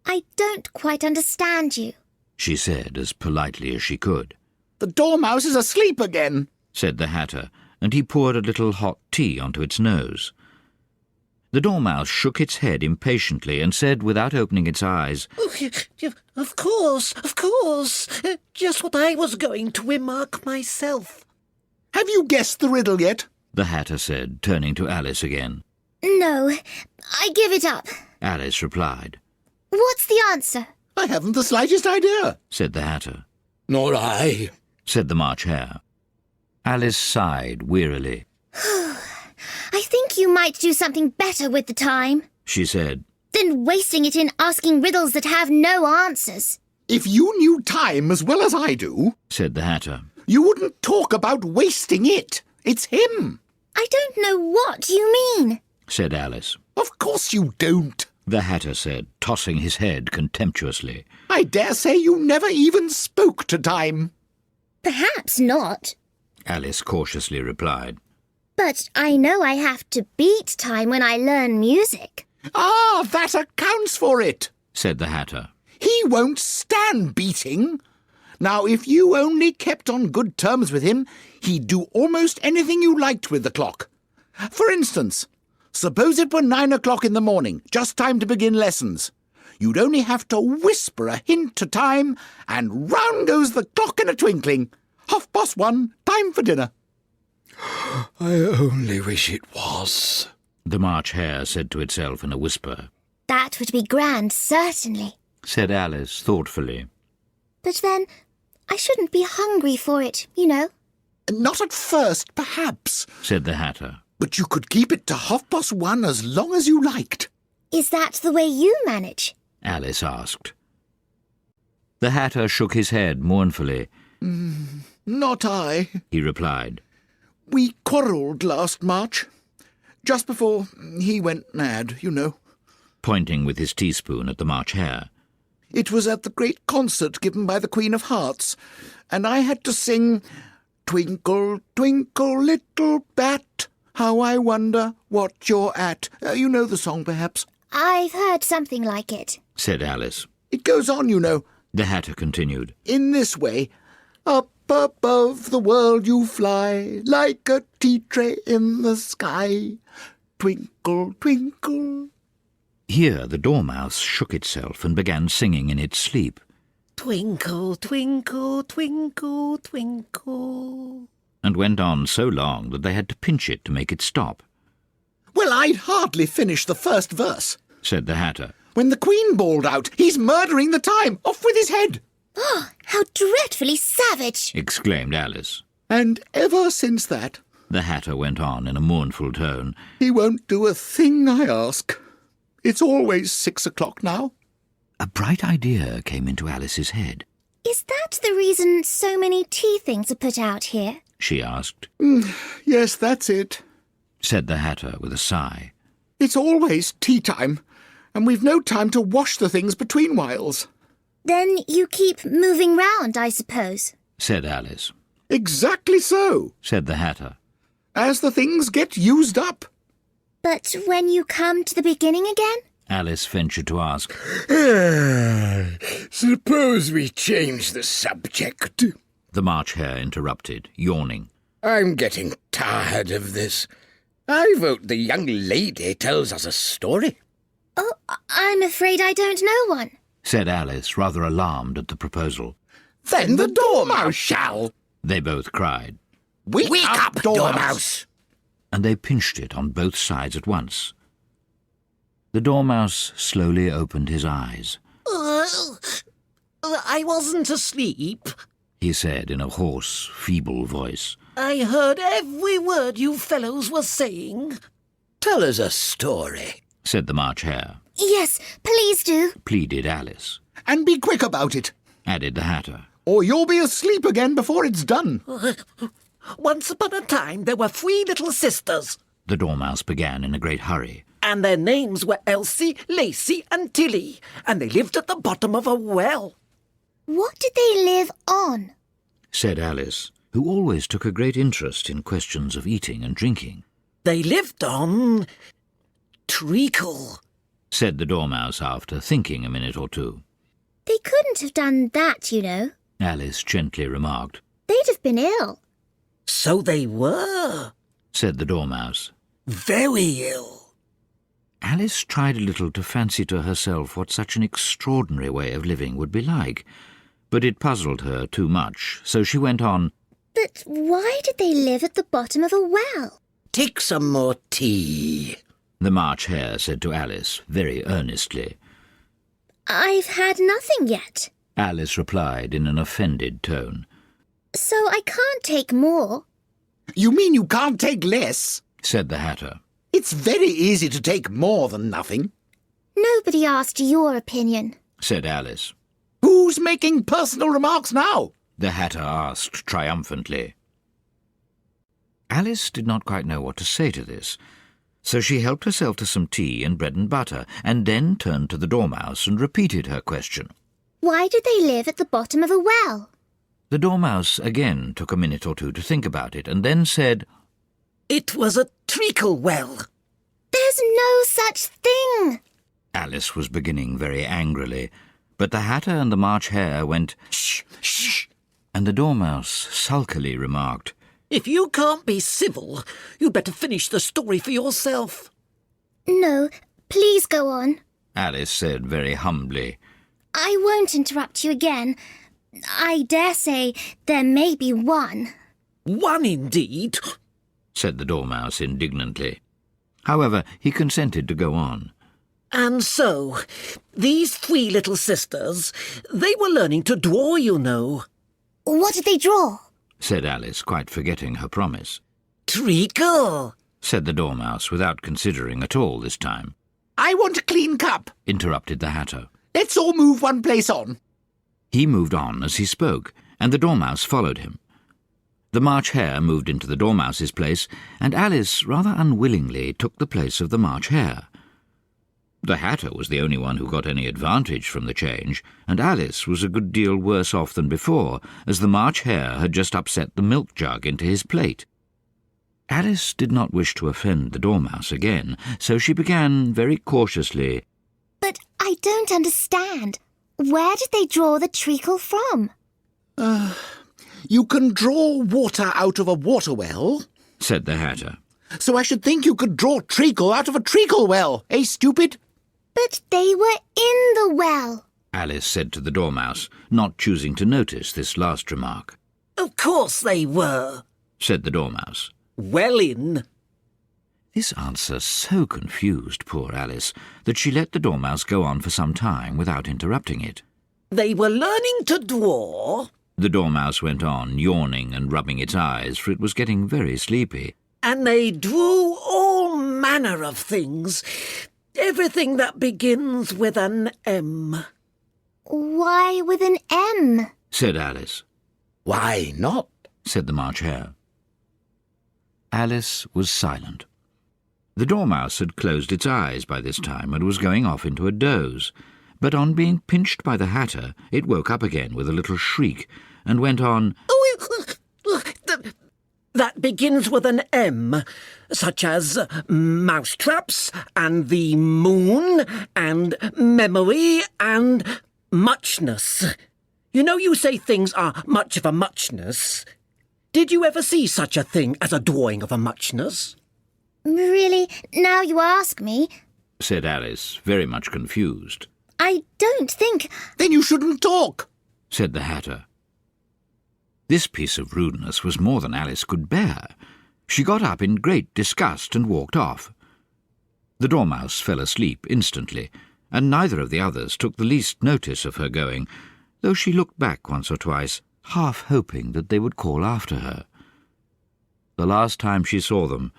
I don't quite understand you, she said as politely as she could. The dormouse is asleep again, said the Hatter, and he poured a little hot tea onto its nose. The dormouse shook its head impatiently and said, without opening its eyes, Of course. Just what I was going to remark myself. Have you guessed the riddle yet? the Hatter said, turning to Alice again. No, I give it up. Alice replied. What's the answer? I haven't the slightest idea, said the Hatter. Nor I, said the March Hare. Alice sighed wearily. I think you might do something better with the time, she said, than wasting it in asking riddles that have no answers. If you knew time as well as I do, said the Hatter, you wouldn't talk about wasting it. It's him. I don't know what you mean, said Alice. Of course you don't, the Hatter said, tossing his head contemptuously. I dare say you never even spoke to time. Perhaps not, Alice cautiously replied. But I know I have to beat time when I learn music. Ah, that accounts for it, said the Hatter. He won't stand beating. Now, if you only kept on good terms with him, he'd do almost anything you liked with the clock. For instance, suppose it were 9 o'clock in the morning, just time to begin lessons. You'd only have to whisper a hint to time, and round goes the clock in a twinkling. 1:30, time for dinner. I only wish it was, the March Hare said to itself in a whisper. That would be grand, certainly, said Alice thoughtfully. But then I shouldn't be hungry for it, you know. Not at first, perhaps, said the Hatter. But you could keep it to 1:30 as long as you liked. Is that the way you manage? Alice asked. The Hatter shook his head mournfully. Not I, he replied. We quarrelled last March, just before he went mad, you know. Pointing with his teaspoon at the March Hare. It was at the great concert given by the Queen of Hearts, and I had to sing, Twinkle, twinkle, little bat, how I wonder what you're at. You know the song, perhaps? I've heard something like it, said Alice. It goes on, you know. The Hatter continued. In this way, up above the world you fly, like a tea tray in the sky. Twinkle, twinkle. Here the dormouse shook itself and began singing in its sleep. Twinkle, twinkle, twinkle, twinkle. And went on so long that they had to pinch it to make it stop. Well, I'd hardly finished the first verse, said the Hatter, when the Queen bawled out, He's murdering the time! Off with his head! Oh, how dreadfully savage! exclaimed Alice. And ever since that, the Hatter went on in a mournful tone, he won't do a thing I ask. It's always 6 o'clock now. A bright idea came into Alice's head. Is that the reason so many tea things are put out here? She asked. Yes, that's it, said the Hatter with a sigh. It's always tea time, and we've no time to wash the things between whiles. Then you keep moving round, I suppose, said Alice. Exactly so, said the Hatter. As the things get used up. But when you come to the beginning again? Alice ventured to ask. Suppose we change the subject, the March Hare interrupted, yawning. I'm getting tired of this. I vote the young lady tells us a story. Oh, I'm afraid I don't know one. said Alice, rather alarmed at the proposal. Then the Dormouse shall. They both cried, Wake up, Dormouse! and they pinched it on both sides at once. The Dormouse slowly opened his eyes. I wasn't asleep. He said in a hoarse, feeble voice. I heard every word you fellows were saying. Tell us a story, said the March Hare. Yes, please do. Pleaded Alice. And be quick about it, Added the Hatter. or you'll be asleep again before it's done. Once upon a time there were 3 little sisters, The Dormouse began in a great hurry. and their names were Elsie, Lacey, and Tilly, and they lived at the bottom of a well. What did they live on? Said Alice, who always took a great interest in questions of eating and drinking. They lived on treacle. Said the Dormouse after thinking a minute or two. They couldn't have done that, you know. Alice gently remarked. They'd have been ill. So they were. Said the Dormouse. Very ill. Alice tried a little to fancy to herself what such an extraordinary way of living would be like, but it puzzled her too much, so she went on. But why did they live at the bottom of a well? Take some more tea. The March Hare said to Alice very earnestly. I've had nothing yet. Alice replied in an offended tone. So I can't take more. You mean you can't take less? Said the Hatter. It's very easy to take more than nothing. Nobody asked your opinion. Said Alice. Who's making personal remarks now? The Hatter asked triumphantly. Alice did not quite know what to say to this, so she helped herself to some tea and bread and butter, and then turned to the Dormouse and repeated her question. Why did they live at the bottom of a well? The Dormouse again took a minute or two to think about it, and then said, It was a treacle well. There's no such thing. Alice was beginning very angrily, but the Hatter and the March Hare went, Shh, shh, and the Dormouse sulkily remarked, If you can't be civil, you'd better finish the story for yourself. No, please go on. Alice said very humbly. I won't interrupt you again. I dare say there may be one. One indeed, said the Dormouse indignantly. However, he consented to go on. And so, these 3 little sisters, they were learning to draw, you know. What did they draw? Said Alice, quite forgetting her promise. Treacle, said the Dormouse, without considering at all this time. I want a clean cup, Interrupted the Hatter. Let's all move one place on. He moved on as he spoke, and the Dormouse followed him. The March Hare moved into the Dormouse's place, and Alice rather unwillingly took the place of the March Hare. The Hatter was the only one who got any advantage from the change, and Alice was a good deal worse off than before, as the March Hare had just upset the milk jug into his plate. Alice did not wish to offend the Dormouse again, so she began very cautiously. But I don't understand. Where did they draw the treacle from? You can draw water out of a water well, Said the Hatter. so I should think you could draw treacle out of a treacle well, eh, stupid? But they were in the well. Alice said to the Dormouse, not choosing to notice this last remark. of course they were. Said the Dormouse. Well in. This answer so confused poor Alice that she let the Dormouse go on for some time without interrupting it. They were learning to draw, The Dormouse went on, yawning and rubbing its eyes, for it was getting very sleepy. and they drew all manner of things. Everything that begins with an M. Why with an M? Said Alice. Why not? Said the March Hare. Alice was silent. The Dormouse had closed its eyes by this time and was going off into a doze, but on being pinched by the Hatter, it woke up again with a little shriek and went on, That begins with an M, such as mousetraps, and the moon, and memory, and muchness. You know you say things are much of a muchness. Did you ever see such a thing as a drawing of a muchness? Really, now you ask me. said Alice, very much confused. I don't think... Then you shouldn't talk, said the Hatter. This piece of rudeness was more than Alice could bear. She got up in great disgust and walked off. The Dormouse fell asleep instantly, and neither of the others took the least notice of her going, though she looked back once or twice, half hoping that they would call after her. The last time she saw them,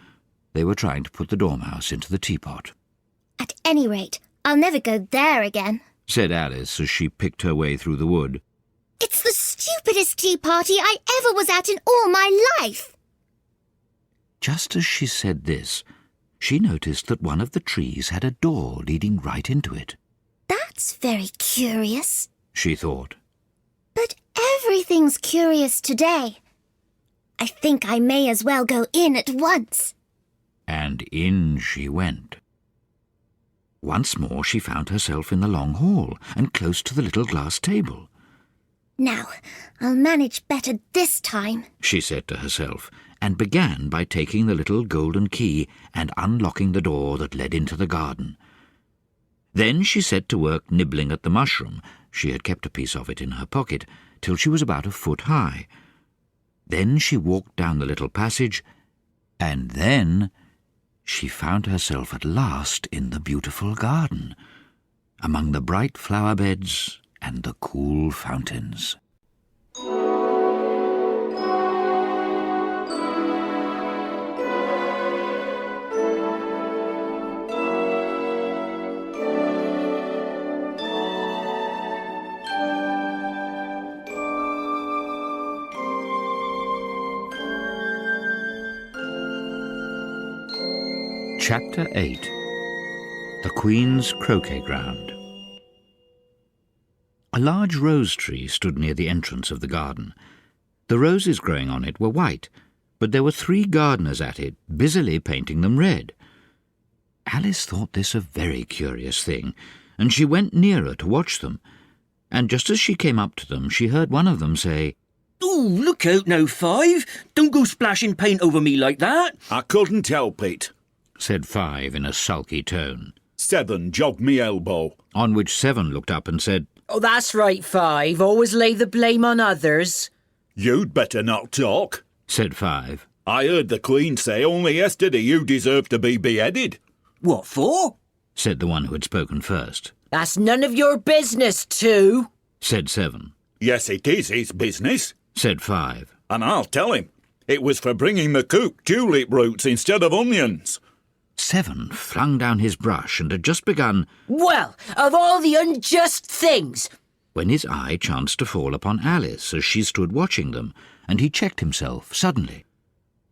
they were trying to put the Dormouse into the teapot. At any rate, I'll never go there again, said Alice as she picked her way through the wood. It's the stupidest tea party I ever was at in all my life. Just as she said this, she noticed that one of the trees had a door leading right into it. That's very curious, she thought. But everything's curious today. I think I may as well go in at once. And in she went. Once more she found herself in the long hall and close to the little glass table. Now, I'll manage better this time, she said to herself, and began by taking the little golden key and unlocking the door that led into the garden. Then she set to work nibbling at the mushroom. She had kept a piece of it in her pocket till she was about a foot high. Then she walked down the little passage, and then she found herself at last in the beautiful garden, among the bright flower beds and the cool fountains. Chapter 8. The Queen's Croquet Ground. A large rose tree stood near the entrance of the garden. The roses growing on it were white, but there were 3 gardeners at it, busily painting them red. Alice thought this a very curious thing, and she went nearer to watch them. And just as she came up to them, she heard one of them say, "Oh, look out now, Five! Don't go splashing paint over me like that!" "I couldn't help it," said 5 in a sulky tone. "7 jogged me elbow." On which 7 looked up and said, "Oh, that's right, 5. Always lay the blame on others." "You'd better not talk," said 5. "I heard the Queen say only yesterday you deserve to be beheaded." "What for?" said the one who had spoken first. "That's none of your business, 2, said 7. "Yes, it is his business," said 5. "and I'll tell him. It was for bringing the cook tulip roots instead of onions." 7 flung down his brush and had just begun, "Well, of all the unjust things," when his eye chanced to fall upon Alice as she stood watching them, and he checked himself suddenly.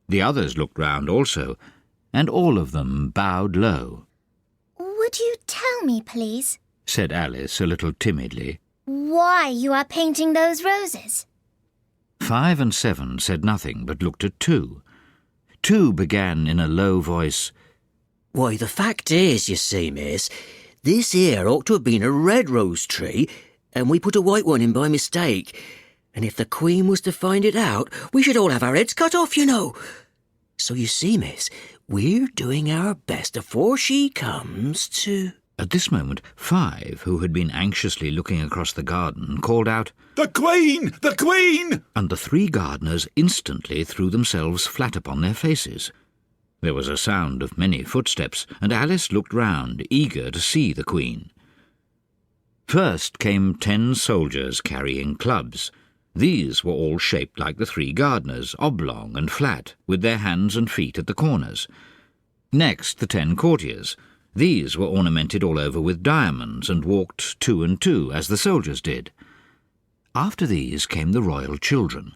The others looked round also, and all of them bowed low. Would you tell me, please, said Alice a little timidly, why you are painting those roses? 5 and 7 said nothing but looked at 2. 2 began in a low voice, "Why, the fact is, you see, miss, this here ought to have been a red rose tree, and we put a white one in by mistake. And if the Queen was to find it out, we should all have our heads cut off, you know. So you see, miss, we're doing our best afore she comes to—" At this moment, 5, who had been anxiously looking across the garden, called out, "The Queen! The Queen!" and the 3 gardeners instantly threw themselves flat upon their faces. There was a sound of many footsteps, and Alice looked round, eager to see the Queen. First came 10 soldiers carrying clubs. These were all shaped like the 3 gardeners, oblong and flat, with their hands and feet at the corners. Next, the 10 courtiers. These were ornamented all over with diamonds and walked 2 and 2, as the soldiers did. After these came the royal children.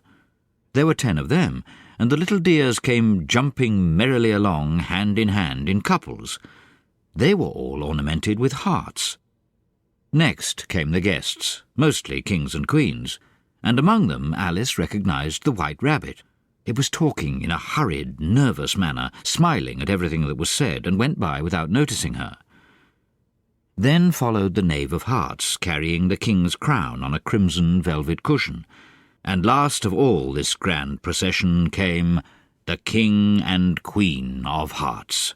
There were 10 of them, and the little dears came jumping merrily along hand in couples. They were all ornamented with hearts. Next came the guests, mostly kings and queens, and among them Alice recognised the White Rabbit. It was talking in a hurried, nervous manner, smiling at everything that was said, and went by without noticing her. Then followed the Knave of Hearts, carrying the king's crown on a crimson velvet cushion, and last of all this grand procession came the King and Queen of Hearts.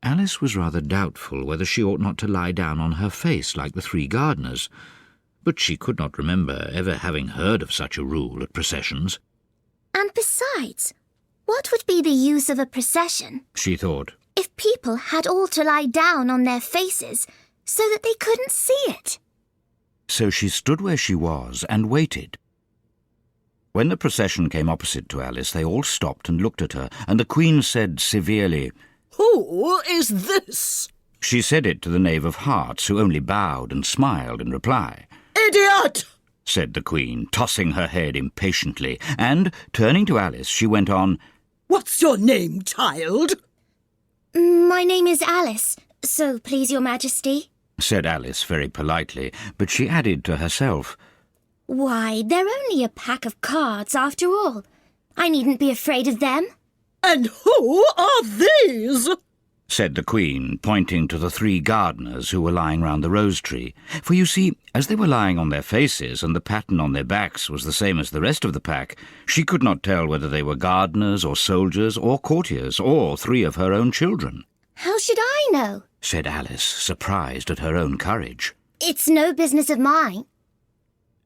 Alice was rather doubtful whether she ought not to lie down on her face like the three gardeners, but she could not remember ever having heard of such a rule at processions. And besides, what would be the use of a procession, she thought, if people had all to lie down on their faces so that they couldn't see it? So she stood where she was and waited. When the procession came opposite to Alice, they all stopped and looked at her, and the Queen said severely, Who is this? She said it to the Knave of Hearts, who only bowed and smiled in reply. Idiot! Said the Queen, tossing her head impatiently, and, turning to Alice, she went on, What's your name, child? My name is Alice, so please your Majesty. Said Alice very politely, but she added to herself, Why, they're only a pack of cards after all. I needn't be afraid of them. And who are these? Said the Queen, pointing to the three gardeners who were lying round the rose tree. For you see, as they were lying on their faces and the pattern on their backs was the same as the rest of the pack, she could not tell whether they were gardeners or soldiers or courtiers or three of her own children. How should I know? Said Alice, surprised at her own courage. It's no business of mine.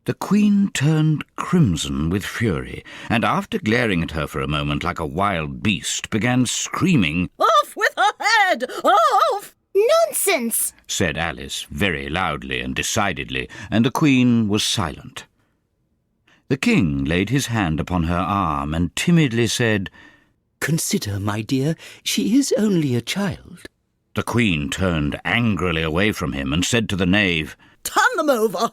The Queen turned crimson with fury, and after glaring at her for a moment like a wild beast, began screaming, Off with her head! Off! Nonsense! Said Alice, very loudly and decidedly, and the Queen was silent. The King laid his hand upon her arm and timidly said, Consider, my dear, she is only a child. The Queen turned angrily away from him and said to the knave, Turn them over!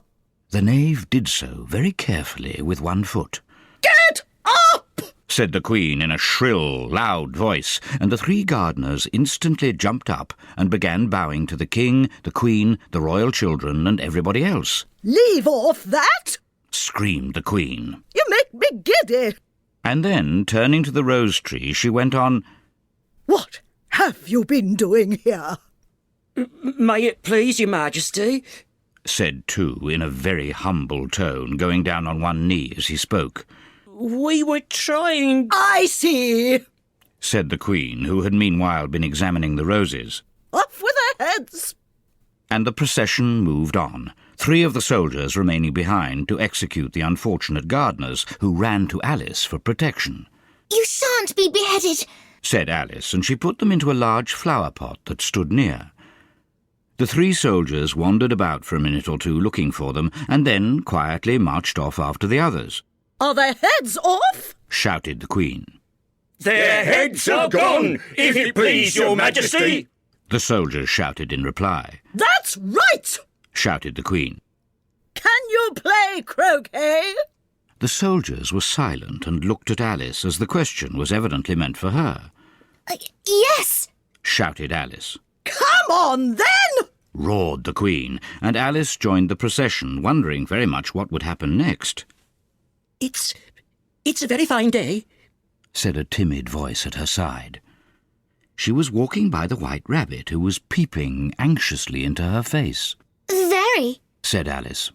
The knave did so very carefully with one foot. Get up! Said the Queen in a shrill, loud voice, and the three gardeners instantly jumped up and began bowing to the King, the Queen, the royal children, and everybody else. Leave off that! Screamed the Queen. You make me giddy! And then, turning to the rose tree, she went on, What have you been doing here? May it please your Majesty? Said two in a very humble tone, going down on one knee as he spoke. We were trying... I see! Said the Queen, who had meanwhile been examining the roses. Off with their heads! And the procession moved on, three of the soldiers remaining behind to execute the unfortunate gardeners, who ran to Alice for protection. You shan't be beheaded, said Alice, and she put them into a large flower pot that stood near. The three soldiers wandered about for a minute or two looking for them, and then quietly marched off after the others. Are their heads off? Shouted the Queen. Their heads are gone, if it please your Majesty. The soldiers shouted in reply. That's right! Shouted the Queen. Can you play croquet? The soldiers were silent and looked at Alice as the question was evidently meant for her. Yes! Shouted Alice. Come on, then! Roared the Queen, and Alice joined the procession, wondering very much what would happen next. It's a very fine day, said a timid voice at her side. She was walking by the White Rabbit, who was peeping anxiously into her face. Very, said Alice.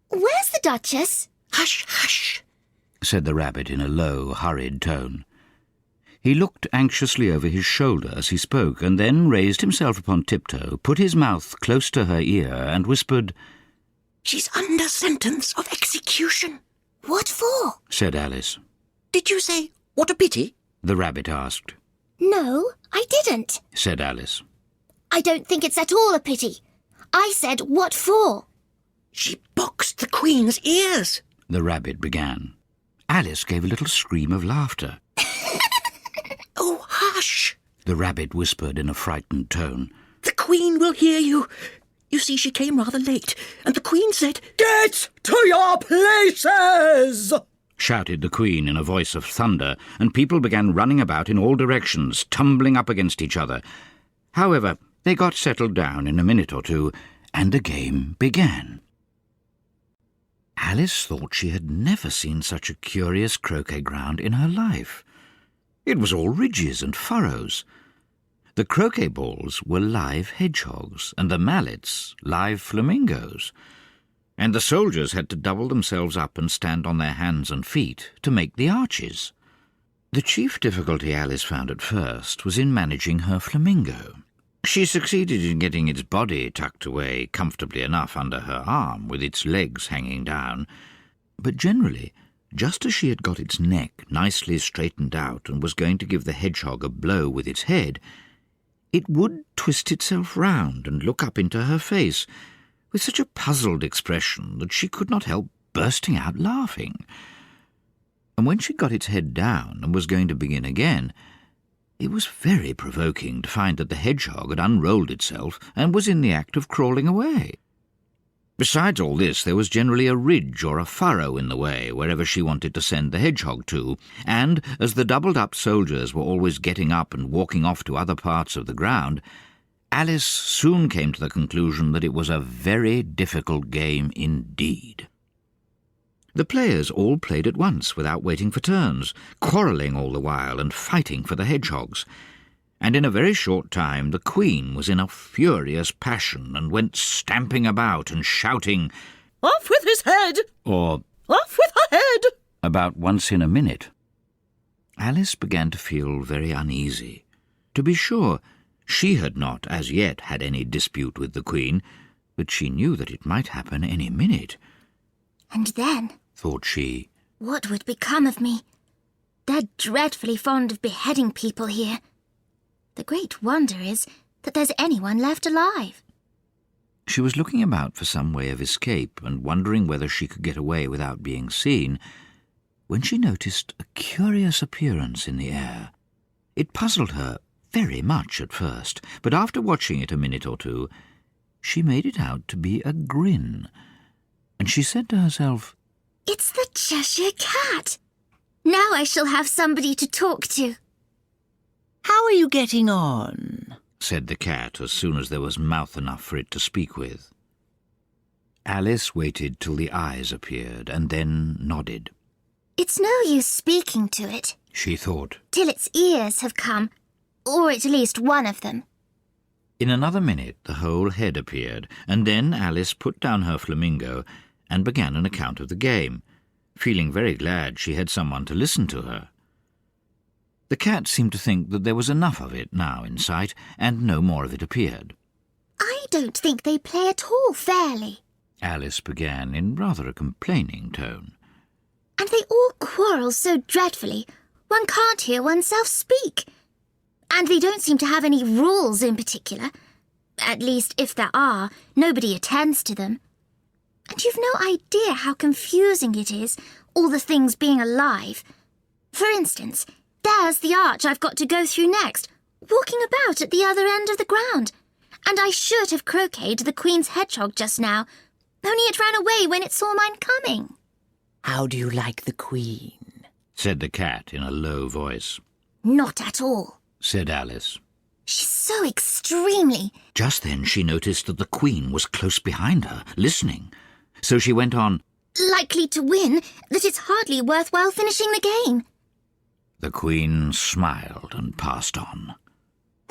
Where's the Duchess? Hush, hush, said the Rabbit in a low, hurried tone. He looked anxiously over his shoulder as he spoke, and then raised himself upon tiptoe, put his mouth close to her ear, and whispered, She's under sentence of execution. What for? Said Alice. Did you say, what a pity? The Rabbit asked. No, I didn't, said Alice. I don't think it's at all a pity. I said, what for? She boxed the Queen's ears, the Rabbit began. Alice gave a little scream of laughter. Oh, hush, the Rabbit whispered in a frightened tone. The Queen will hear you. You see, she came rather late, and the Queen said, Get to your places! Shouted the Queen in a voice of thunder, and people began running about in all directions, tumbling up against each other. However, they got settled down in a minute or two, and the game began. Alice thought she had never seen such a curious croquet ground in her life. It was all ridges and furrows. The croquet balls were live hedgehogs, and the mallets live flamingos. and the soldiers had to double themselves up and stand on their hands and feet to make the arches. The chief difficulty Alice found at first was in managing her flamingo. She succeeded in getting its body tucked away comfortably enough under her arm, with its legs hanging down, but generally, just as she had got its neck nicely straightened out and was going to give the hedgehog a blow with its head, it would twist itself round and look up into her face with such a puzzled expression that she could not help bursting out laughing. And when she got its head down and was going to begin again, it was very provoking to find that the hedgehog had unrolled itself and was in the act of crawling away. Besides all this, there was generally a ridge or a furrow in the way wherever she wanted to send the hedgehog to, and as the doubled-up soldiers were always getting up and walking off to other parts of the ground, Alice soon came to the conclusion that it was a very difficult game indeed. The players all played at once without waiting for turns, quarrelling all the while and fighting for the hedgehogs, and in a very short time the Queen was in a furious passion and went stamping about and shouting, "Off with his head!" or "Off with her head!" about once in a minute. Alice began to feel very uneasy. To be sure, she had not as yet had any dispute with the Queen, but she knew that it might happen any minute. And then, thought she, what would become of me? They're dreadfully fond of beheading people here. The great wonder is that there's anyone left alive. She was looking about for some way of escape and wondering whether she could get away without being seen, when she noticed a curious appearance in the air. It puzzled her very much at first, but after watching it a minute or two, she made it out to be a grin, and she said to herself, "It's the Cheshire Cat! Now I shall have somebody to talk to." "How are you getting on?" said the cat as soon as there was mouth enough for it to speak with. Alice waited till the eyes appeared and then nodded. "It's no use speaking to it," she thought, "till its ears have come, or at least one of them." In another minute the whole head appeared, and then Alice put down her flamingo and began an account of the game, feeling very glad she had someone to listen to her. The cat seemed to think that there was enough of it now in sight, and no more of it appeared. "I don't think they play at all fairly," Alice began in rather a complaining tone. "and they all quarrel so dreadfully, one can't hear oneself speak. And they don't seem to have any rules in particular. At least, if there are, nobody attends to them. And you've no idea how confusing it is, all the things being alive. For instance, there's the arch I've got to go through next, walking about at the other end of the ground. And I should have croqueted the Queen's hedgehog just now, only it ran away when it saw mine coming." "How do you like the Queen?" said the cat in a low voice. "Not at all," said Alice. "She's so extremely—" Just then she noticed that the Queen was close behind her, listening. So she went on, "likely to win, that it's hardly worthwhile finishing the game." The Queen smiled and passed on.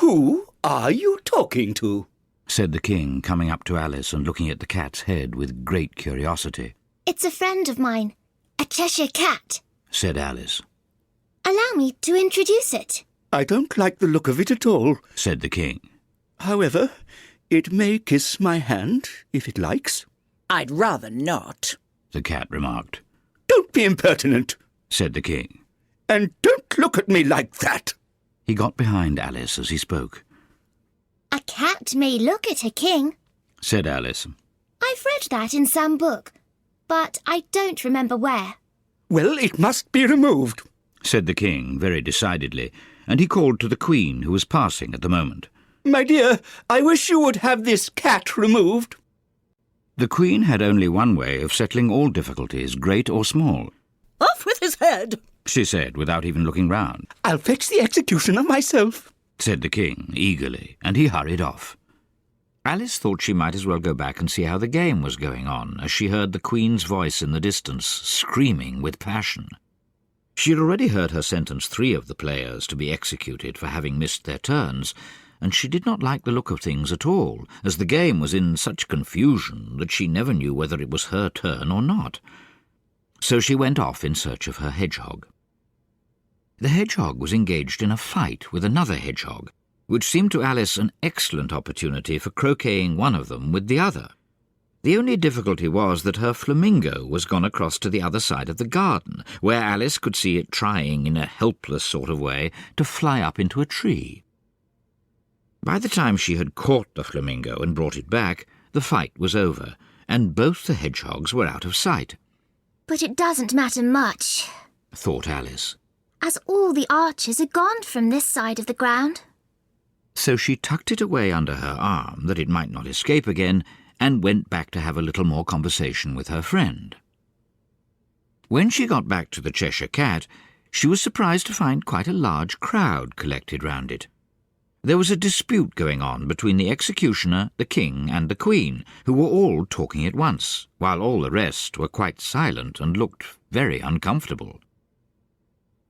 "Who are you talking to?" said the King, coming up to Alice and looking at the cat's head with great curiosity. "It's a friend of mine, a Cheshire Cat," said Alice. "Allow me to introduce it." "I don't like the look of it at all," said the King. "However, it may kiss my hand, if it likes." "I'd rather not," the cat remarked. "Don't be impertinent," said the King. "and don't look at me like that." He got behind Alice as he spoke. "A cat may look at a king," said Alice. "I've read that in some book, but I don't remember where." "Well, it must be removed," said the King very decidedly, and he called to the Queen, who was passing at the moment. "My dear, I wish you would have this cat removed." The Queen had only one way of settling all difficulties, great or small. "Off with his head!" she said, without even looking round. "I'll fetch the executioner myself," said the King, eagerly, and he hurried off. Alice thought she might as well go back and see how the game was going on, as she heard the Queen's voice in the distance, screaming with passion. She had already heard her sentence 3 of the players to be executed for having missed their turns, and she did not like the look of things at all, as the game was in such confusion that she never knew whether it was her turn or not. So she went off in search of her hedgehog. The hedgehog was engaged in a fight with another hedgehog, which seemed to Alice an excellent opportunity for croqueting one of them with the other. The only difficulty was that her flamingo was gone across to the other side of the garden, where Alice could see it trying in a helpless sort of way to fly up into a tree. By the time she had caught the flamingo and brought it back, the fight was over, and both the hedgehogs were out of sight. But it doesn't matter much, thought Alice, as all the archers are gone from this side of the ground. So she tucked it away under her arm that it might not escape again, and went back to have a little more conversation with her friend. When she got back to the Cheshire Cat, she was surprised to find quite a large crowd collected round it. There was a dispute going on between the executioner, the king, and the queen, who were all talking at once, while all the rest were quite silent and looked very uncomfortable.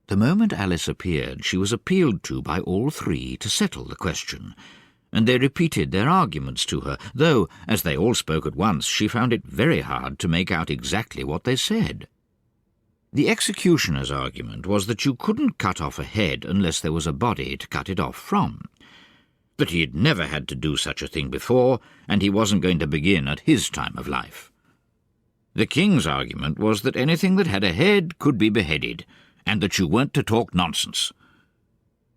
The moment Alice appeared, she was appealed to by all three to settle the question, and they repeated their arguments to her, though, as they all spoke at once, she found it very hard to make out exactly what they said. The executioner's argument was that you couldn't cut off a head unless there was a body to cut it off from. But he had never had to do such a thing before, and he wasn't going to begin at his time of life. The king's argument was that anything that had a head could be beheaded, and that you weren't to talk nonsense.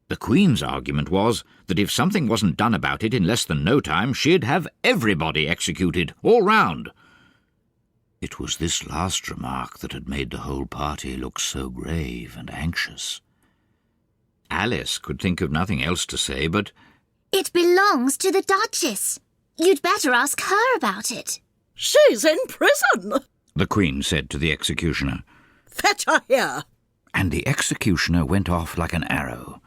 The Queen's argument was that if something wasn't done about it in less than no time, she'd have everybody executed, all round. It was this last remark that had made the whole party look so grave and anxious. Alice could think of nothing else to say but, "It belongs to the Duchess. You'd better ask her about it." "She's in prison," the Queen said to the executioner. "Fetch her here." And the executioner went off like an arrow.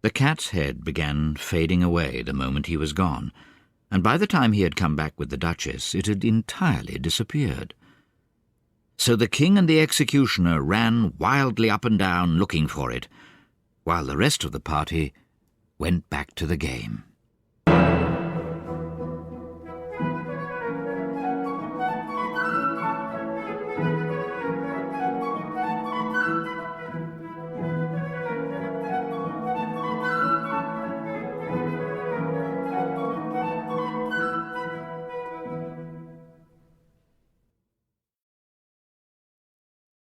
The cat's head began fading away the moment he was gone, and by the time he had come back with the Duchess, it had entirely disappeared. So the king and the executioner ran wildly up and down looking for it, while the rest of the party went back to the game.